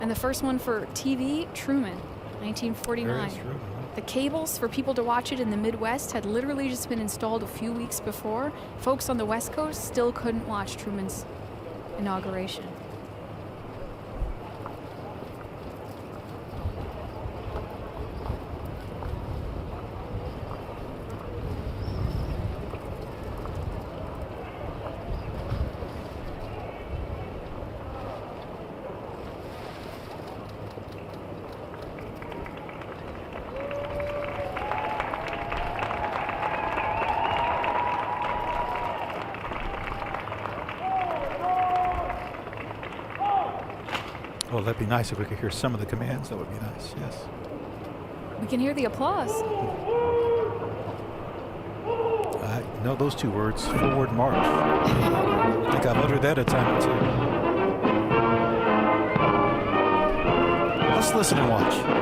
And the first one for TV, Truman, 1949. Very true. The cables for people to watch it in the Midwest had literally just been installed a few weeks before. Folks on the West Coast still couldn't watch Truman's inauguration. Well, that'd be nice if we could hear some of the commands. That would be nice, yes. We can hear the applause. I know those two words, forward march. I think I've uttered that a time or two. Let's listen and watch.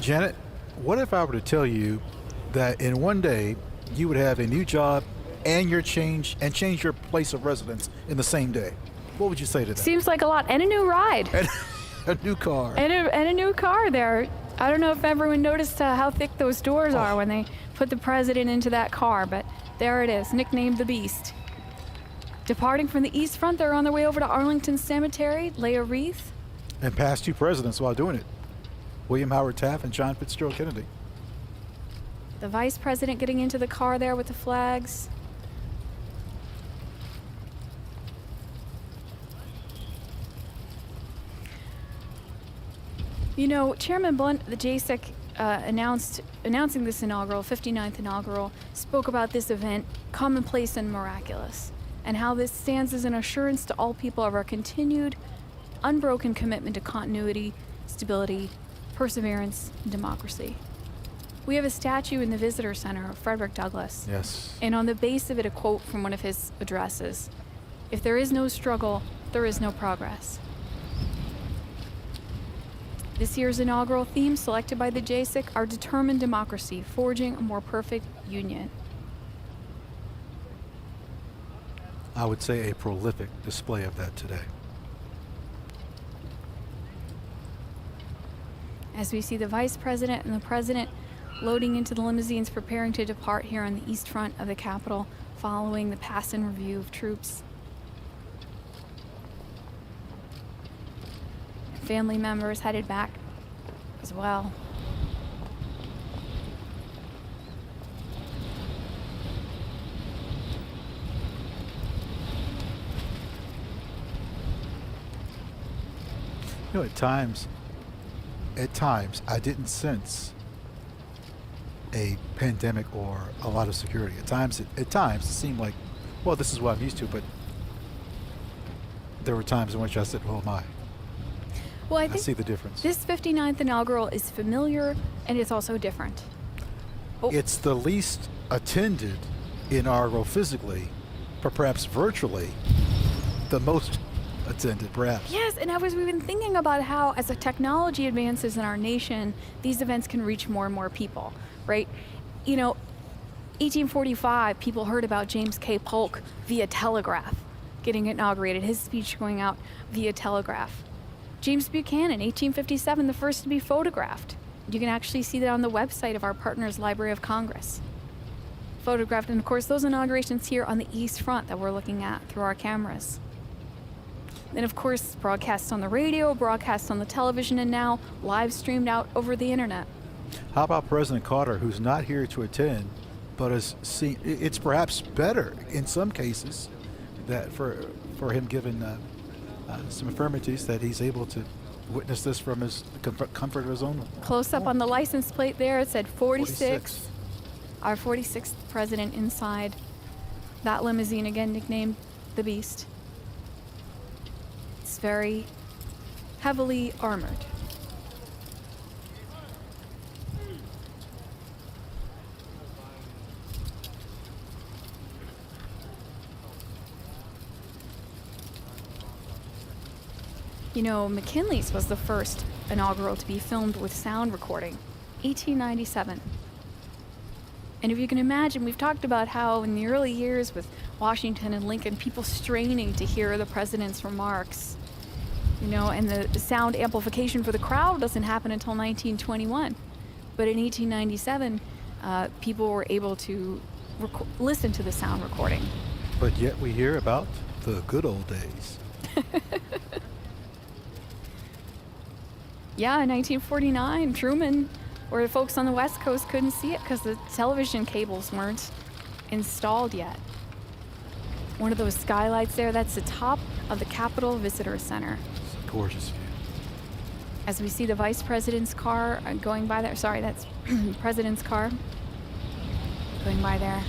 Janet, what if I were to tell you that in one day you would have a new job and change your place of residence in the same day? What would you say to that? Seems like a lot. And a new ride. And a new car. And a new car there. I don't know if everyone noticed how thick those doors are when they put the president into that car, but there it is, nicknamed the Beast. Departing from the East Front, they're on their way over to Arlington Cemetery, lay a wreath. And past two presidents while doing it. William Howard Taft and John Fitzgerald Kennedy. The vice president getting into the car there with the flags. You know, Chairman Blunt, the JSEC, announcing this 59th inaugural, spoke about this event, commonplace and miraculous, and how this stands as an assurance to all people of our continued, unbroken commitment to continuity, stability, perseverance, and democracy. We have a statue in the Visitor Center of Frederick Douglass. Yes. And on the base of it, a quote from one of his addresses: "If there is no struggle, there is no progress." This year's inaugural theme, selected by the JSIC, our determined democracy, forging a more perfect union. I would say a prolific display of that today. As we see the vice president and the president loading into the limousines, preparing to depart here on the east front of the Capitol, following the pass and review of troops. Family members headed back as well. You know, at times, I didn't sense a pandemic or a lot of security. At times, it seemed like, well, this is what I'm used to, but there were times in which I said, oh my. Well, I I think see the difference. this 59th inaugural is familiar and it's also different. Oh. It's the least attended inaugural physically, but perhaps virtually, the most attended, perhaps. Yes, and we've been thinking about how, as the technology advances in our nation, these events can reach more and more people, right? You know, 1845, people heard about James K. Polk via telegraph getting inaugurated, his speech going out via telegraph. James Buchanan, 1857, the first to be photographed. You can actually see that on the website of our partners, Library of Congress. Photographed, and of course, those inaugurations here on the East Front that we're looking at through our cameras. Then, of course, broadcasts on the radio, broadcasts on the television, and now live streamed out over the internet. How about President Carter, who's not here to attend, but is seen? It's perhaps better in some cases that for him, given some infirmities, that he's able to witness this from his comfort of his own home. Close up on the license plate there, it said 46. Our 46th president inside that limousine, again nicknamed the Beast. It's very heavily armored. You know, McKinley's was the first inaugural to be filmed with sound recording, 1897. And if you can imagine, we've talked about how in the early years with Washington and Lincoln, people straining to hear the president's remarks, you know, and the sound amplification for the crowd doesn't happen until 1921. But in 1897, people were able to listen to the sound recording. But yet we hear about the good old days. Yeah, in 1949, Truman, where folks on the West Coast couldn't see it because the television cables weren't installed yet. One of those skylights there, that's the top of the Capitol Visitor Center. It's a gorgeous view. As we see the vice president's car going by there. Sorry, that's president's car going by there.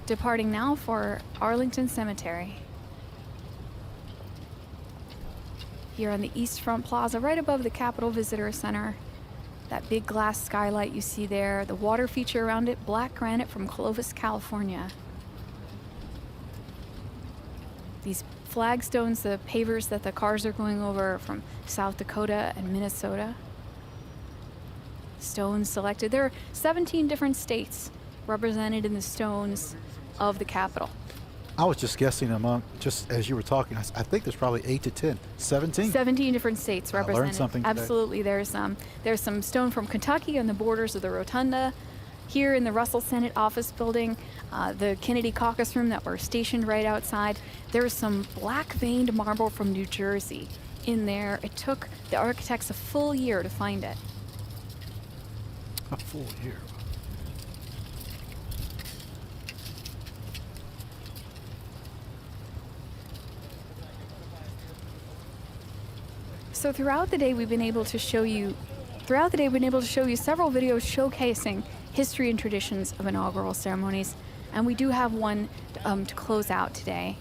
Departing now for Arlington Cemetery. Here on the East Front Plaza, right above the Capitol Visitor Center. That big glass skylight you see there, the water feature around it, black granite from Clovis, California. These flagstones, the pavers that the cars are going over from South Dakota and Minnesota. stones selected. There are 17 different states represented in the stones of the Capitol. I was just guessing among, just as you were talking, I think there's probably 8 to 10, 17. 17 different states I represented. learned something today. Absolutely. There's some stone from Kentucky on the borders of the rotunda. Here in the Russell Senate office building, the Kennedy caucus room that we're stationed right outside, there's some black veined marble from New Jersey in there. It took the architects a full year to find it. A full year. So throughout the day, we've been able to show you several videos showcasing history and traditions of inaugural ceremonies, and we do have one to close out today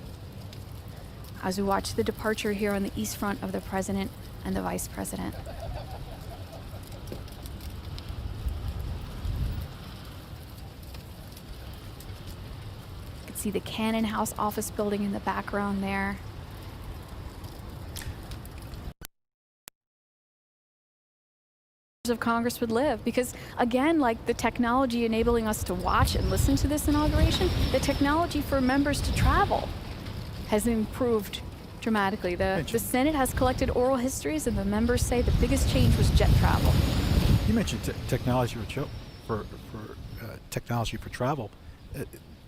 as we watch the departure here on the east front of the president and the vice president. You can see the Cannon House office building in the background there. Of Congress would live, because again, like the technology enabling us to watch and listen to this inauguration, the technology for members to travel has improved dramatically. The Senate has collected oral histories, and the members say the biggest change was jet travel. You mentioned technology for technology for travel.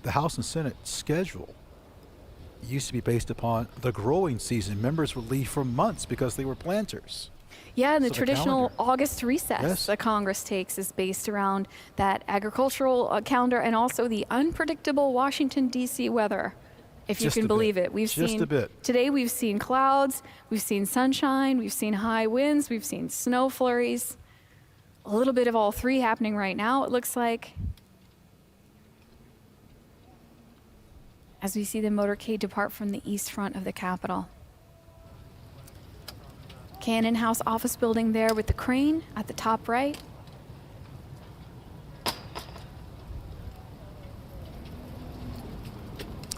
The House and Senate schedule used to be based upon the growing season. Members would leave for months because they were planters. Yeah, and the So traditional calendar. August recess Yes. that Congress takes is based around that agricultural calendar, and also the unpredictable Washington, D.C. weather, if you Just can a believe bit. it. We've Just seen a bit. Today we've seen clouds, we've seen sunshine, we've seen high winds, we've seen snow flurries. A little bit of all three happening right now, it looks like. As we see the motorcade depart from the east front of the Capitol. Cannon House office building there with the crane at the top right.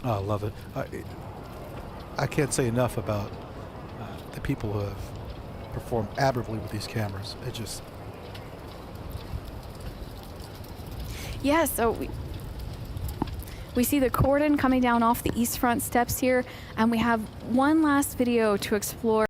Oh, I love it. I can't say enough about the people who have performed admirably with these cameras. It just... Yeah, so we see the cordon coming down off the east front steps here, and we have one last video to explore.